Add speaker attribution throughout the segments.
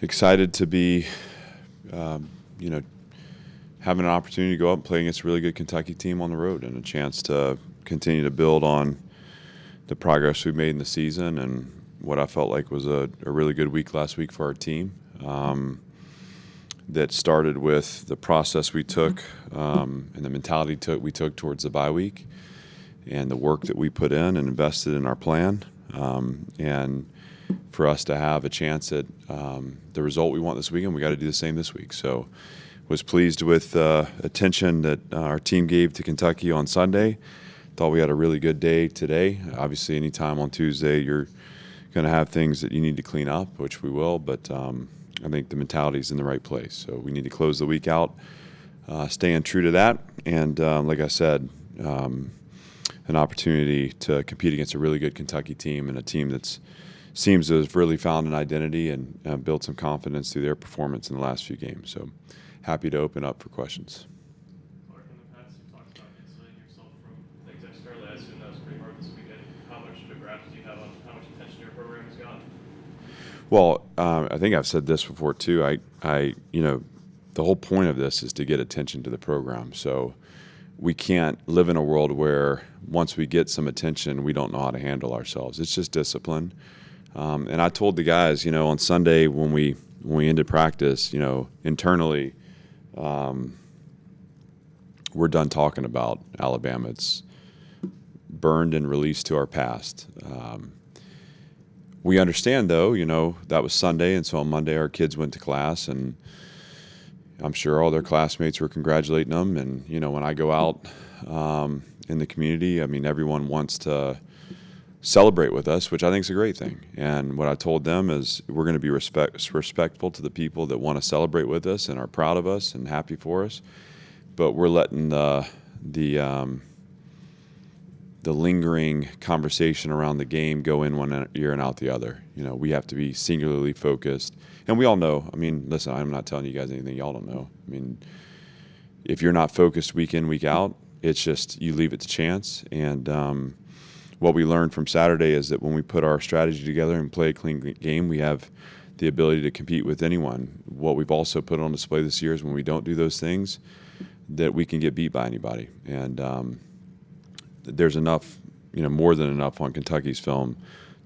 Speaker 1: Excited to be, having an opportunity to go up and play against a really good Kentucky team on the road and a chance to continue to build on the progress we've made in the season and what I felt like was a really good week last week for our team. That started with the process we took and the mentality we took towards the bye week and the work that we put in and invested in our plan. And for us to have a chance at the result we want this weekend, we got to do the same this week. So was pleased with the attention that our team gave to Kentucky on Sunday. Thought we had a really good day today. Obviously, anytime on Tuesday you're going to have things that you need to clean up, which we will, but I think the mentality is in the right place. So we need to close the week out, staying true to that. And like I said, an opportunity to compete against a really good Kentucky team and a team that seems to have really found an identity and built some confidence through their performance in the last few games. So happy to open up for questions.
Speaker 2: Clark, in the past, you talked about insulating yourself from things externally. I assume that was pretty hard this weekend. How much of a grasp do you have on how much attention your program has gotten?
Speaker 1: Well, I think I've said this before too. The whole point of this is to get attention to the program. So we can't live in a world where once we get some attention, we don't know how to handle ourselves. It's just discipline. And I told the guys, on Sunday when we ended practice, internally, we're done talking about Alabama. It's burned and released to our past. We understand, though, that was Sunday, and so on Monday our kids went to class, and I'm sure all their classmates were congratulating them. And, when I go out in the community, everyone wants to celebrate with us, which I think is a great thing. And what I told them is we're going to be respectful to the people that want to celebrate with us and are proud of us and happy for us, but we're letting the lingering conversation around the game go in one ear and out the other. We have to be singularly focused. And we all know, listen, I'm not telling you guys anything y'all don't know. If you're not focused week in, week out, it's just you leave it to chance. And what we learned from Saturday is that when we put our strategy together and play a clean game, we have the ability to compete with anyone. What we've also put on display this year is when we don't do those things, that we can get beat by anybody. And there's enough, more than enough on Kentucky's film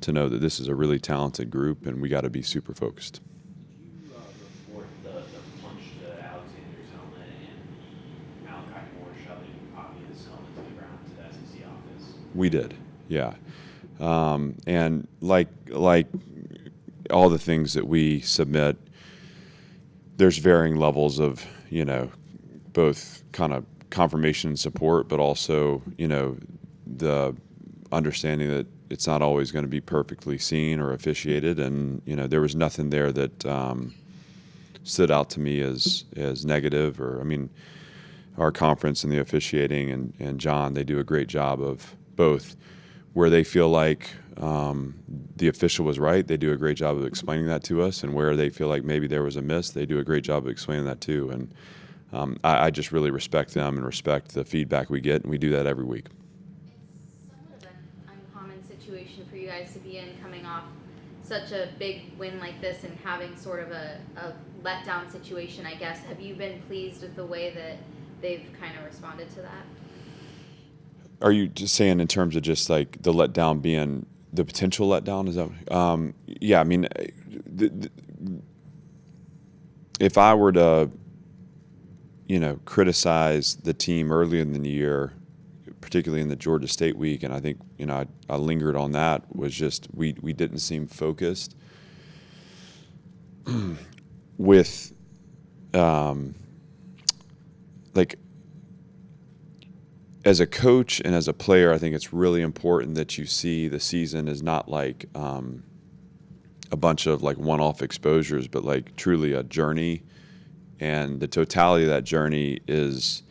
Speaker 1: to know that this is a really talented group, and we got to be super focused.
Speaker 3: Did you report the punch to Alexander's helmet and the Malachi Moore shoving Pavia's helmet to the ground to the SEC office?
Speaker 1: We did, yeah. And like all the things that we submit, there's varying levels of, both kind of confirmation and support, but also, the understanding that it's not always going to be perfectly seen or officiated. And, there was nothing there that stood out to me as negative or, our conference and the officiating and John, they do a great job of both where they feel like the official was right, they do a great job of explaining that to us, and where they feel like maybe there was a miss, they do a great job of explaining that too. And I just really respect them and respect the feedback we get, and we do that every week.
Speaker 4: It's somewhat of an uncommon situation for you guys to be in, coming off such a big win like this and having sort of a letdown situation, I guess. Have you been pleased with the way that they've kind of responded to that?
Speaker 1: Are you just saying in terms of just like the letdown being the potential letdown? Is that? Yeah, if I were to, criticize the team earlier in the year, particularly in the Georgia State week, and I think, I lingered on that, was just we didn't seem focused with, as a coach and as a player, I think it's really important that you see the season as not like a bunch of like one-off exposures, but like truly a journey. And the totality of that journey is,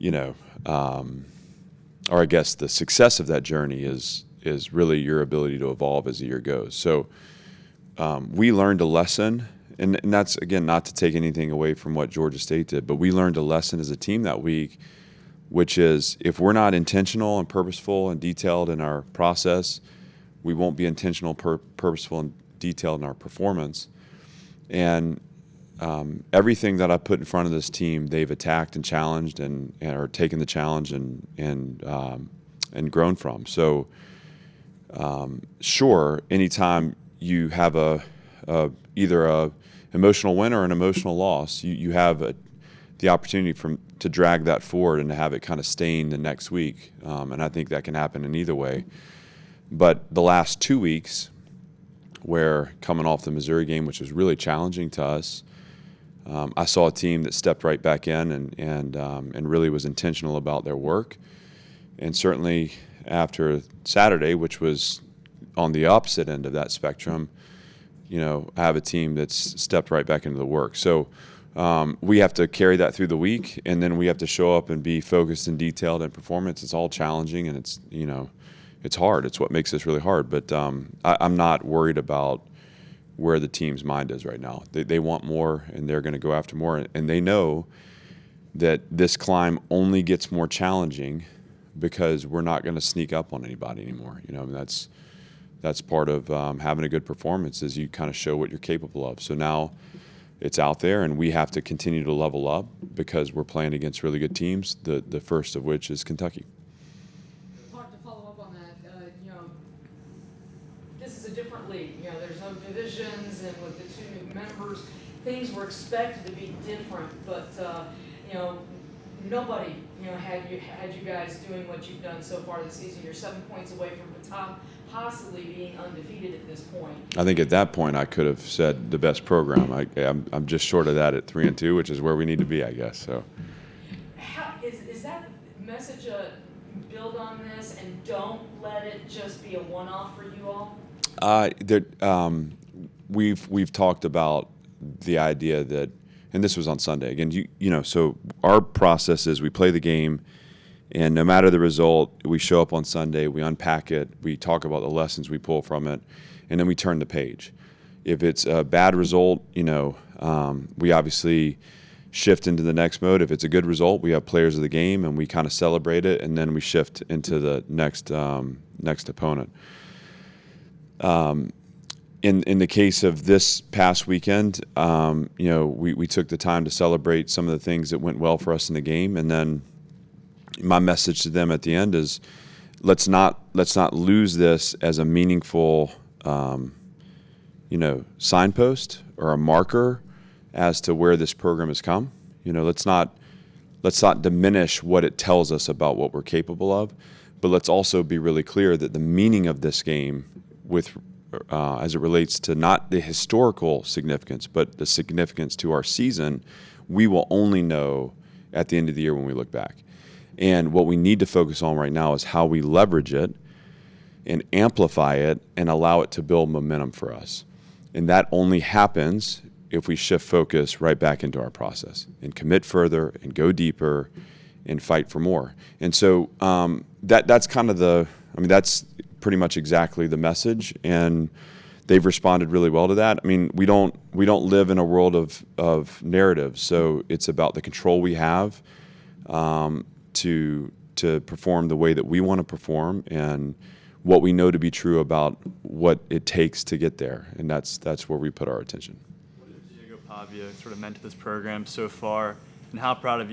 Speaker 1: or I guess the success of that journey is really your ability to evolve as the year goes. So we learned a lesson, and that's, again, not to take anything away from what Georgia State did, but we learned a lesson as a team that week, which is if we're not intentional and purposeful and detailed in our process, we won't be intentional, purposeful, and detailed in our performance. And everything that I put in front of this team, they've attacked and challenged and or taken the challenge and grown from. So sure, anytime you have either a emotional win or an emotional loss, you have the opportunity to drag that forward and to have it kind of stain the next week. And I think that can happen in either way. But the last 2 weeks, where coming off the Missouri game, which was really challenging to us, I saw a team that stepped right back in and really was intentional about their work. And certainly after Saturday, which was on the opposite end of that spectrum, I have a team that's stepped right back into the work. So we have to carry that through the week, and then we have to show up and be focused and detailed in performance. It's all challenging, and it's hard. It's what makes this really hard. But I'm not worried about where the team's mind is right now. They want more, and they're going to go after more. And they know that this climb only gets more challenging because we're not going to sneak up on anybody anymore. That's part of having a good performance, is you kind of show what you're capable of. So now it's out there, and we have to continue to level up because we're playing against really good teams, the first of which is Kentucky.
Speaker 5: To follow up on that, this is a different league. There's no divisions, and with the 2 new members, things were expected to be different. But nobody had you guys doing what you've done so far this season. You're 7 points away from the top, possibly being undefeated at this point.
Speaker 1: I think at that point I could have said the best program. I'm just short of that at 3-2, which is where we need to be, I guess. So,
Speaker 5: Is that message build on this, and don't let it just be a one-off for you all?
Speaker 1: We've talked about the idea that, and this was on Sunday again. So our process is we play the game, and no matter the result, we show up on Sunday, we unpack it, we talk about the lessons we pull from it, and then we turn the page. If it's a bad result, we obviously shift into the next mode. If it's a good result, we have players of the game, and we kind of celebrate it, and then we shift into the next opponent. In the case of this past weekend, we took the time to celebrate some of the things that went well for us in the game, and then my message to them at the end is, let's not lose this as a meaningful, signpost or a marker as to where this program has come. Let's not diminish what it tells us about what we're capable of, but let's also be really clear that the meaning of this game, as it relates to not the historical significance, but the significance to our season, we will only know at the end of the year when we look back. And what we need to focus on right now is how we leverage it and amplify it and allow it to build momentum for us. And that only happens if we shift focus right back into our process and commit further and go deeper and fight for more. And so that's kind of that's pretty much exactly the message, and they've responded really well to that. We don't live in a world of narratives, so it's about the control we have to perform the way that we want to perform and what we know to be true about what it takes to get there, and that's where we put our attention.
Speaker 2: What has Diego Pavia sort of meant to this program so far, and how proud of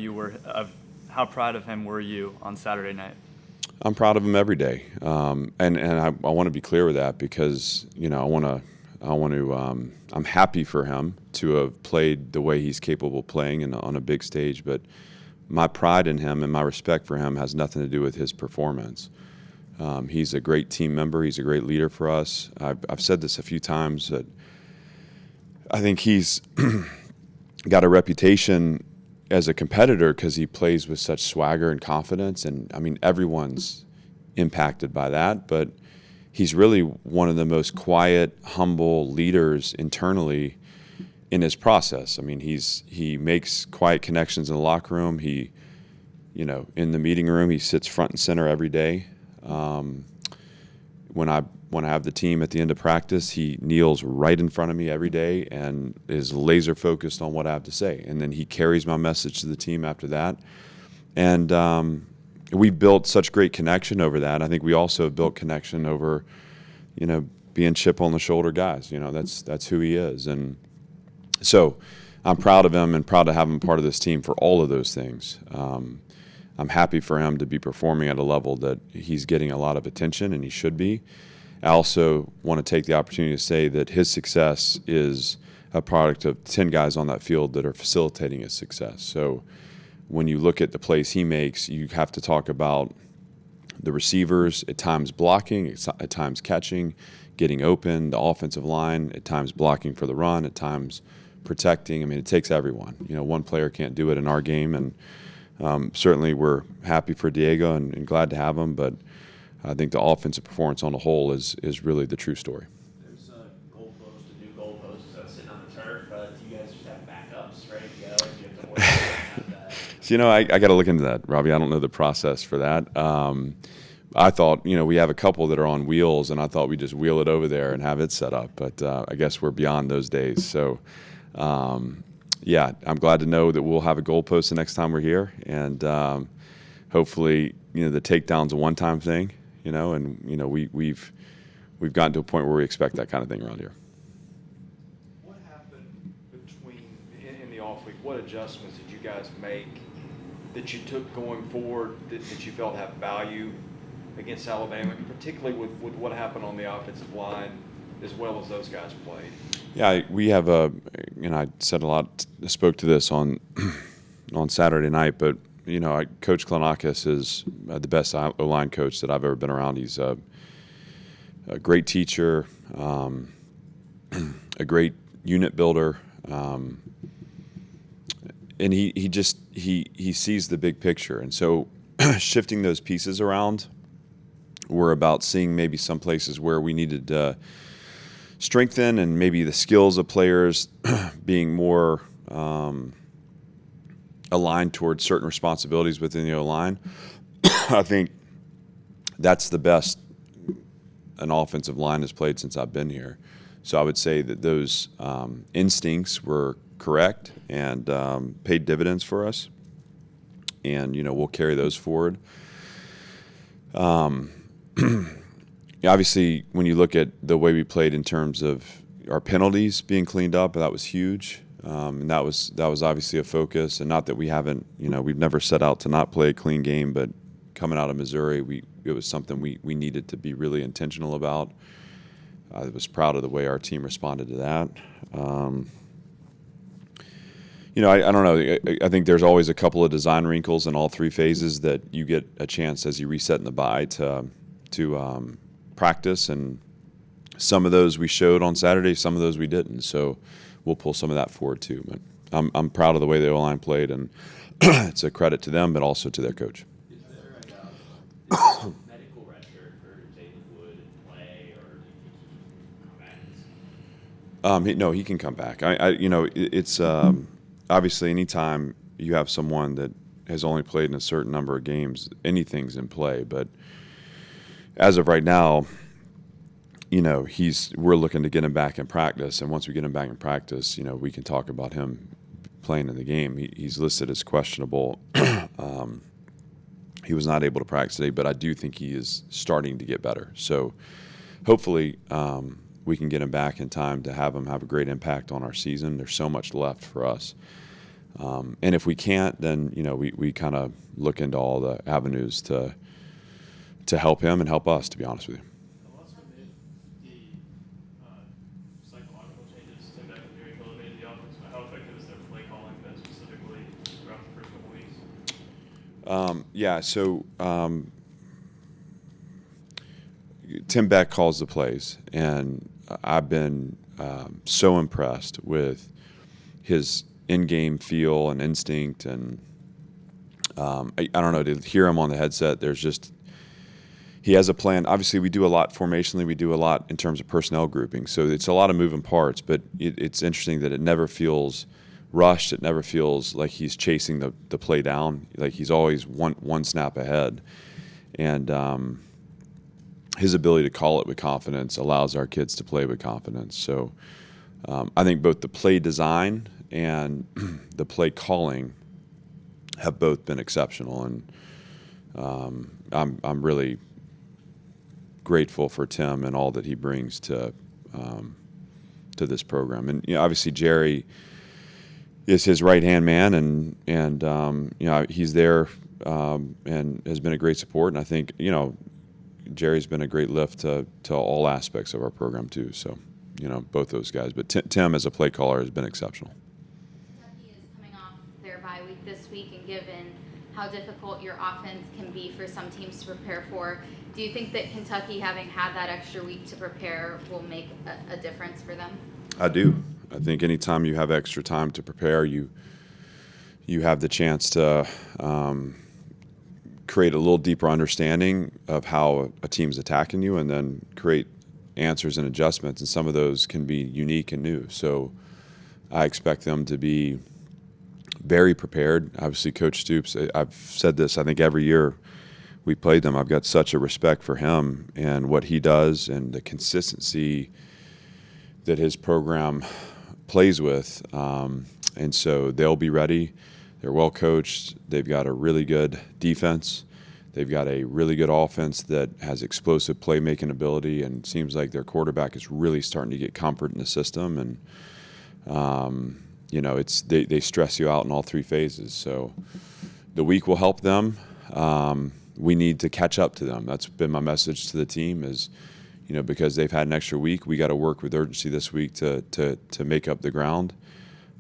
Speaker 2: him were you on Saturday night?
Speaker 1: I'm proud of him every day, and I want to be clear with that because I'm happy for him to have played the way he's capable of playing on a big stage, but my pride in him and my respect for him has nothing to do with his performance. He's a great team member. He's a great leader for us. I've said this a few times that I think he's got a reputation as a competitor because he plays with such swagger and confidence, and everyone's impacted by that, but he's really one of the most quiet, humble leaders internally in his process. He makes quiet connections in the locker room. He, in the meeting room, he sits front and center every day. When I have the team at the end of practice, he kneels right in front of me every day and is laser focused on what I have to say. And then he carries my message to the team after that. And we've built such great connection over that. I think we also have built connection over being chip on the shoulder guys. That's who he is. And so I'm proud of him and proud to have him part of this team for all of those things. I'm happy for him to be performing at a level that he's getting a lot of attention, and he should be. I also want to take the opportunity to say that his success is a product of 10 guys on that field that are facilitating his success. So when you look at the plays he makes, you have to talk about the receivers, at times blocking, at times catching, getting open, the offensive line, at times blocking for the run, at times protecting. I mean, it takes everyone. One player can't do it in our game, and certainly we're happy for Diego and glad to have him, but I think the offensive performance on the whole is really the true story.
Speaker 3: There's a goalpost, a new goalpost sitting on the turf. Do you guys just have backups ready to go? Do you have to order that?
Speaker 1: So, I got to look into that, Robbie. I don't know the process for that. I thought, we have a couple that are on wheels, and I thought we'd just wheel it over there and have it set up. But I guess we're beyond those days. So, yeah, I'm glad to know that we'll have a goalpost the next time we're here. And hopefully, the takedown's a one-time thing, and, we've gotten to a point where we expect that kind of thing around here.
Speaker 6: What happened in the off week? What adjustments did you guys make that you took going forward that you felt have value against Alabama, particularly with what happened on the offensive line as well as those guys played?
Speaker 1: Yeah, we have I said a lot, spoke to this on Saturday night, but, Coach Klanakis is the best O-line coach that I've ever been around. He's a great teacher, a great unit builder, and he sees the big picture. And so shifting those pieces around were about seeing maybe some places where we needed to strengthen, and maybe the skills of players being more aligned towards certain responsibilities within the O-line. I think that's the best an offensive line has played since I've been here. So I would say that those instincts were correct and paid dividends for us. And, we'll carry those forward. Obviously, when you look at the way we played in terms of our penalties being cleaned up, that was huge. And that was obviously a focus. And not that we haven't, we've never set out to not play a clean game, but coming out of Missouri, it was something we needed to be really intentional about. I was proud of the way our team responded to that. I don't know. I think there's always a couple of design wrinkles in all three phases that you get a chance as you reset in the bye to practice, and some of those we showed on Saturday, some of those we didn't. So we'll pull some of that forward too. But I'm proud of the way the O-line played, and it's a credit to them, but also to their coach.
Speaker 3: Is there a medical record for Jalen Wood in play, or do you think he can come back?
Speaker 1: No, he can come back. It's obviously anytime you have someone that has only played in a certain number of games, anything's in play. But as of right now, we're looking to get him back in practice, and once we get him back in practice, we can talk about him playing in the game. He's listed as questionable. He was not able to practice today, but I do think he is starting to get better. So hopefully we can get him back in time to have him have a great impact on our season. There's so much left for us. And if we can't, then, we kind of look into all the avenues to help him and help us, to be honest with you.
Speaker 2: Also, the psychological changes Tim Beck and Jerry Phillip made to the offense, how effective is their play calling been specifically throughout the first couple weeks?
Speaker 1: So Tim Beck calls the plays, and I've been so impressed with his in-game feel and instinct, and I don't know, to hear him on the headset, he has a plan. Obviously, we do a lot formationally. We do a lot in terms of personnel grouping. So it's a lot of moving parts, but it's interesting that it never feels rushed. It never feels like he's chasing the play down. Like he's always one snap ahead. And his ability to call it with confidence allows our kids to play with confidence. So I think both the play design and the play calling have both been exceptional. And I'm really grateful for Tim and all that he brings to this program. And obviously Jerry is his right-hand man, and he's there and has been a great support. And I think Jerry's been a great lift to all aspects of our program too. So both those guys. But Tim as a play caller has been exceptional.
Speaker 4: Kentucky is coming off their bye week this week, and given how difficult your offense can be for some teams to prepare for, do you think that Kentucky, having had that extra week to prepare, will make a difference for them?
Speaker 1: I do. I think anytime you have extra time to prepare, you have the chance to create a little deeper understanding of how a team's attacking you, and then create answers and adjustments. And some of those can be unique and new. So I expect them to be very prepared. Obviously, Coach Stoops, I've said this, I think every year we played them, I've got such a respect for him and what he does and the consistency that his program plays with. And so they'll be ready. They're well coached. They've got a really good defense. They've got a really good offense that has explosive playmaking ability, and it seems like their quarterback is really starting to get comfort in the system. And they stress you out in all three phases. So the week will help them. We need to catch up to them. That's been my message to the team is, because they've had an extra week, we got to work with urgency this week to make up the ground.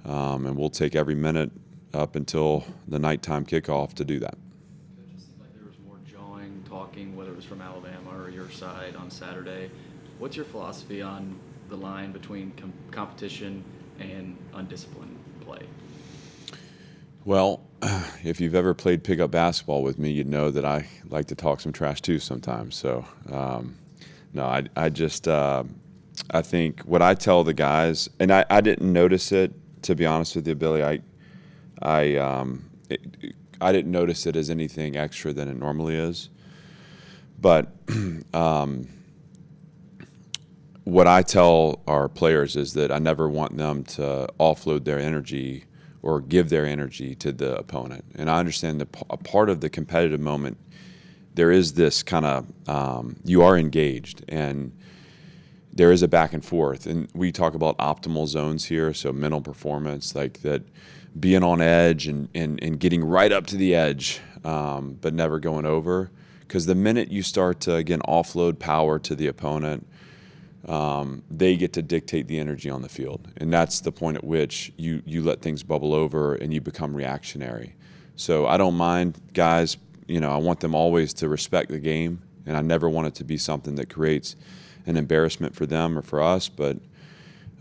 Speaker 1: And we'll take every minute up until the nighttime kickoff to do that.
Speaker 7: It just seemed like there was more jawing, talking, whether it was from Alabama or your side on Saturday. What's your philosophy on the line between competition and undisciplined play?
Speaker 1: Well, if you've ever played pickup basketball with me, you'd know that I like to talk some trash too sometimes. So, I think what I tell the guys, and I didn't notice it, to be honest with you, Billy. I didn't notice it as anything extra than it normally is. But what I tell our players is that I never want them to offload their energy or give their energy to the opponent. And I understand that a part of the competitive moment, there is this kind of, you are engaged, and there is a back and forth. And we talk about optimal zones here, so mental performance, like that, being on edge and getting right up to the edge, but never going over. Because the minute you start to, again, offload power to the opponent, they get to dictate the energy on the field. And that's the point at which you let things bubble over and you become reactionary. So I don't mind guys, I want them always to respect the game, and I never want it to be something that creates an embarrassment for them or for us, but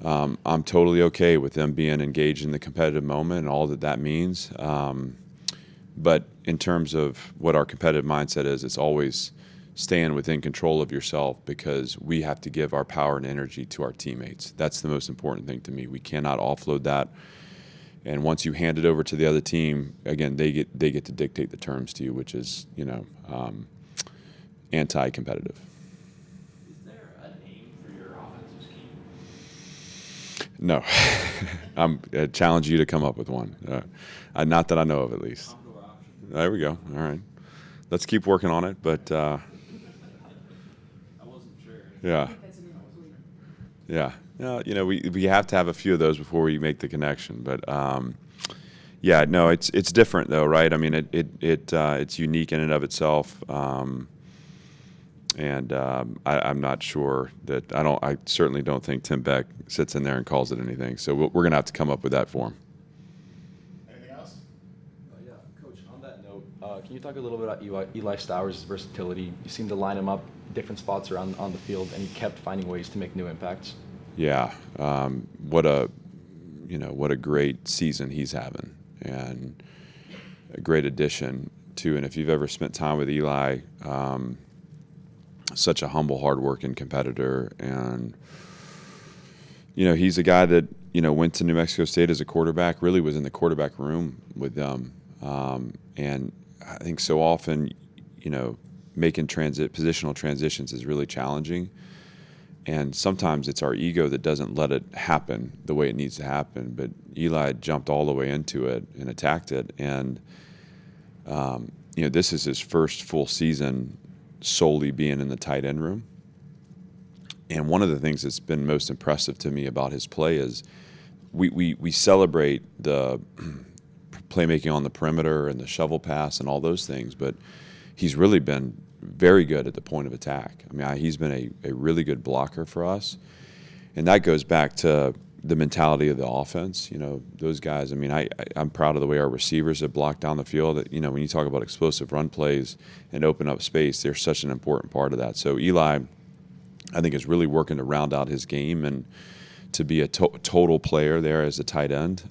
Speaker 1: I'm totally okay with them being engaged in the competitive moment and all that means. But in terms of what our competitive mindset is, it's always staying within control of yourself, because we have to give our power and energy to our teammates. That's the most important thing to me. We cannot offload that. And once you hand it over to the other team, again, they get to dictate the terms to you, which is, anti-competitive.
Speaker 3: Is there a name for your offensive scheme?
Speaker 1: No. I challenge you to come up with one. Not that I know of, at least. There we go. All right. Let's keep working on it, but
Speaker 3: I wasn't sure.
Speaker 1: yeah. Yeah. We have to have a few of those before we make the connection. But it's different though, right? I mean, it's unique in and of itself. And I'm not sure that I certainly don't think Tim Beck sits in there and calls it anything. So we're going to have to come up with that for him.
Speaker 8: Anything else?
Speaker 9: Yeah, Coach, on that note, can you talk a little bit about Eli Stowers' versatility? You seem to line him up different spots around on the field, and he kept finding ways to make new impacts.
Speaker 1: Yeah, what a great season he's having, and a great addition to. And if you've ever spent time with Eli, such a humble, hardworking competitor, and he's a guy that went to New Mexico State as a quarterback. Really was in the quarterback room with them, and I think so often, making positional transitions is really challenging. And sometimes it's our ego that doesn't let it happen the way it needs to happen. But Eli jumped all the way into it and attacked it. And, this is his first full season solely being in the tight end room. And one of the things that's been most impressive to me about his play is we celebrate the playmaking on the perimeter and the shovel pass and all those things, but he's really been very good at the point of attack. I mean, he's been a really good blocker for us. And that goes back to the mentality of the offense. You know, those guys, I mean, I'm proud of the way our receivers have blocked down the field. You know, when you talk about explosive run plays and open up space, they're such an important part of that. So Eli, I think, is really working to round out his game and to be a total player there as a tight end.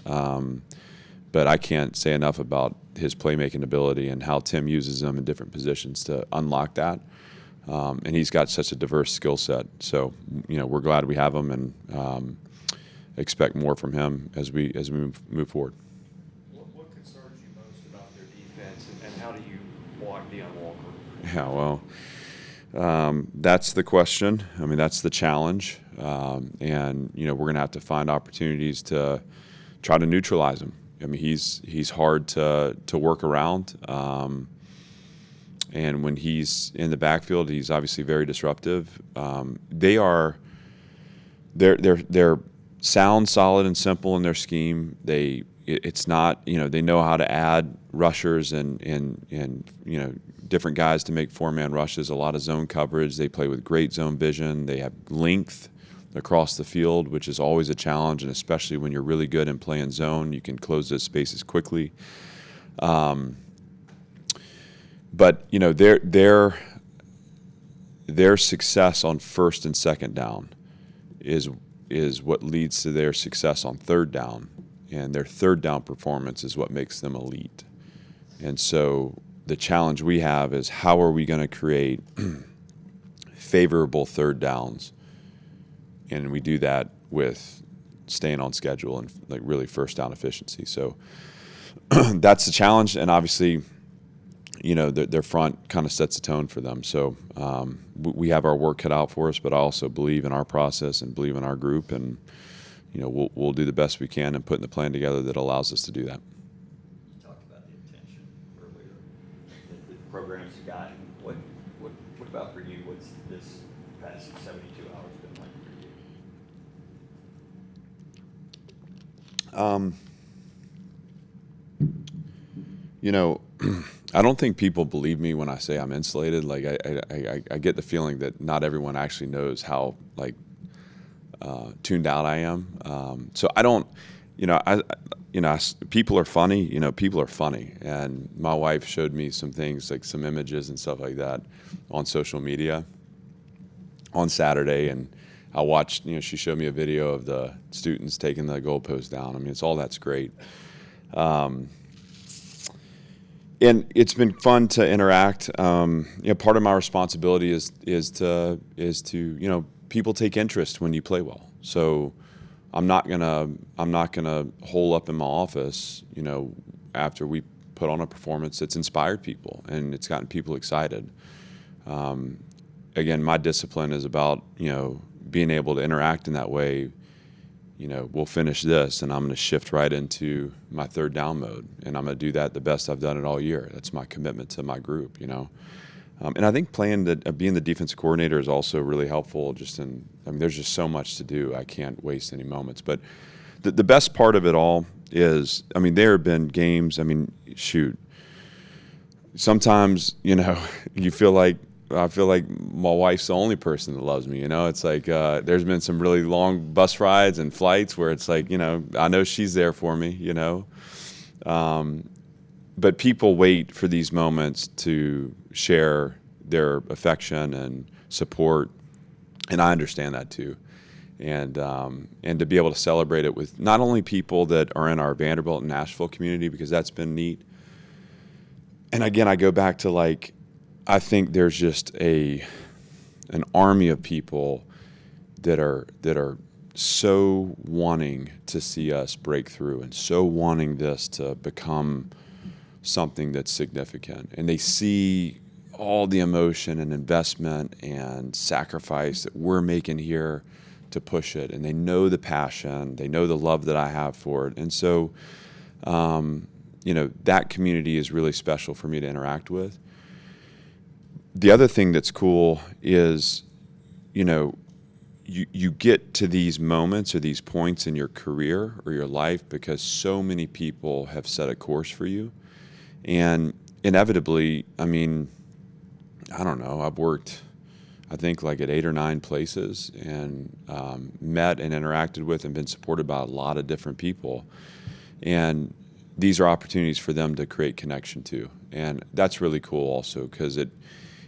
Speaker 1: But I can't say enough about his playmaking ability and how Tim uses him in different positions to unlock that. And he's got such a diverse skill set. So, you know, we're glad we have him and expect more from him as we move forward.
Speaker 6: What concerns you most about their defense, and how do you block Deion Walker?
Speaker 1: Yeah, well, that's the question. I mean, that's the challenge. And, you know, we're going to have to find opportunities to try to neutralize him. I mean, he's hard to work around. And when he's in the backfield, he's obviously very disruptive. They're sound, solid, and simple in their scheme. It's not, you know, they know how to add rushers and you know, different guys to make four-man rushes. A lot of zone coverage. They play with great zone vision. They have length across the field, which is always a challenge, and especially when you're really good in playing zone, you can close those spaces quickly. But you know, their success on first and second down is what leads to their success on third down, and their third down performance is what makes them elite. And so the challenge we have is how are we going to create favorable third downs, and we do that with staying on schedule and like really first down efficiency. So that's the challenge, and obviously, you know, their front kind of sets the tone for them. So we have our work cut out for us, but I also believe in our process and believe in our group, and you know, we'll do the best we can and putting the plan together that allows us to do that.
Speaker 10: You talked about the attention earlier, the programs you got. What about for you? What's this past 72 hours been like for you?
Speaker 1: You know, I don't think people believe me when I say I'm insulated. Like I get the feeling that not everyone actually knows how like tuned out I am. So I don't, you know, people are funny. You know, people are funny, and my wife showed me some things, like some images and stuff like that, on social media on Saturday, and I watched. You know, she showed me a video of the students taking the goalpost down. I mean, it's all that's great. And it's been fun to interact. You know, part of my responsibility is to you know, people take interest when you play well. So I'm not gonna hole up in my office, you know, after we put on a performance that's inspired people and it's gotten people excited. Again, my discipline is about, you know, being able to interact in that way. You know, we'll finish this, and I'm going to shift right into my third down mode, and I'm going to do that the best I've done it all year. That's my commitment to my group, you know. And I think being the defensive coordinator is also really helpful. I mean, there's just so much to do. I can't waste any moments. But the best part of it all is, I mean, there have been games. I mean, shoot. Sometimes, you know, I feel like my wife's the only person that loves me, you know? It's like there's been some really long bus rides and flights where it's like, you know, I know she's there for me, you know? But people wait for these moments to share their affection and support, and I understand that too. And to be able to celebrate it with not only people that are in our Vanderbilt and Nashville community, because that's been neat. And again, I go back to like, I think there's just an army of people that are so wanting to see us break through and so wanting this to become something that's significant. And they see all the emotion and investment and sacrifice that we're making here to push it. And they know the passion, they know the love that I have for it. And so, you know, that community is really special for me to interact with. The other thing that's cool is, you know, you get to these moments or these points in your career or your life because so many people have set a course for you. And inevitably, I mean, I don't know, I've worked, I think, like at 8 or 9 places and met and interacted with and been supported by a lot of different people. And these are opportunities for them to create connection too. And that's really cool also because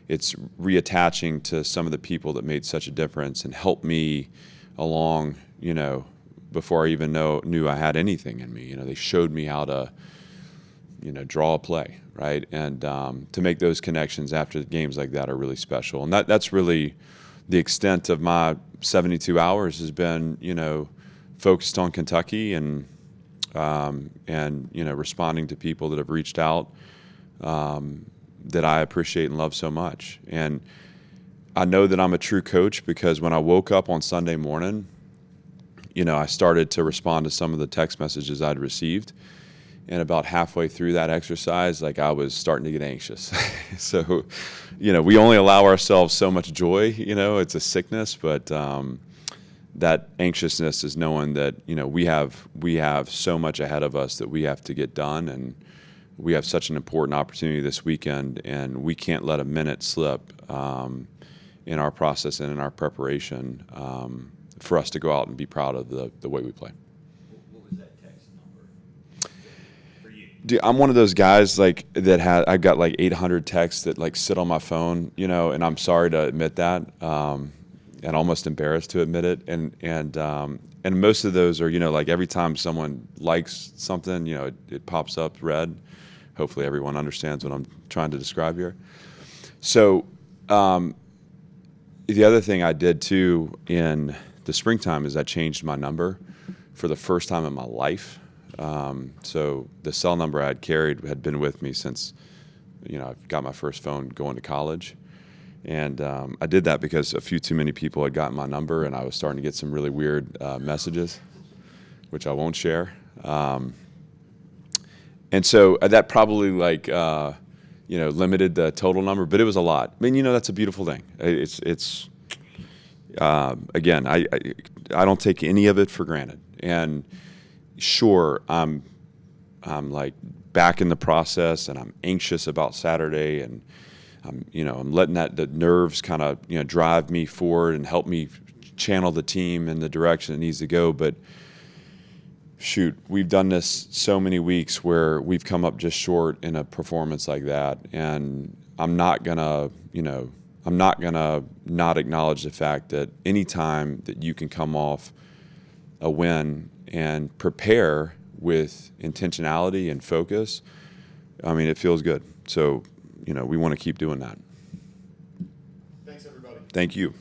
Speaker 1: it's reattaching to some of the people that made such a difference and helped me along, you know, before I even knew I had anything in me. You know, they showed me how to, you know, draw a play, right? And to make those connections after games like that are really special. And that's really the extent of my 72 hours has been, you know, focused on Kentucky and you know, responding to people that have reached out that I appreciate and love so much. And I know that I'm a true coach because when I woke up on Sunday morning, you know, I started to respond to some of the text messages I'd received. And about halfway through that exercise, like I was starting to get anxious. So, you know, we only allow ourselves so much joy, you know, it's a sickness, but that anxiousness is knowing that, you know, we have so much ahead of us that we have to get done, and we have such an important opportunity this weekend, and we can't let a minute slip in our process and in our preparation for us to go out and be proud of the way we play.
Speaker 10: What was that text number for you?
Speaker 1: Dude, I'm one of those guys like that I got like 800 texts that like sit on my phone, you know, and I'm sorry to admit that, and almost embarrassed to admit it, and most of those are, you know, like every time someone likes something, you know, it pops up red. Hopefully everyone understands what I'm trying to describe here. So the other thing I did too in the springtime is I changed my number for the first time in my life. So the cell number I had carried had been with me since, you know, I got my first phone going to college. And I did that because a few too many people had gotten my number, and I was starting to get some really weird messages, which I won't share. And so that probably like, you know, limited the total number, but it was a lot. I mean, you know, that's a beautiful thing. It's again, I don't take any of it for granted. And sure, I'm like back in the process, and I'm anxious about Saturday, and I'm letting the nerves kind of, you know, drive me forward and help me channel the team in the direction it needs to go. But shoot, we've done this so many weeks where we've come up just short in a performance like that, and I'm not gonna not acknowledge the fact that any time that you can come off a win and prepare with intentionality and focus, I mean, it feels good. So, you know, we want to keep doing that.
Speaker 8: Thanks, everybody.
Speaker 1: Thank you.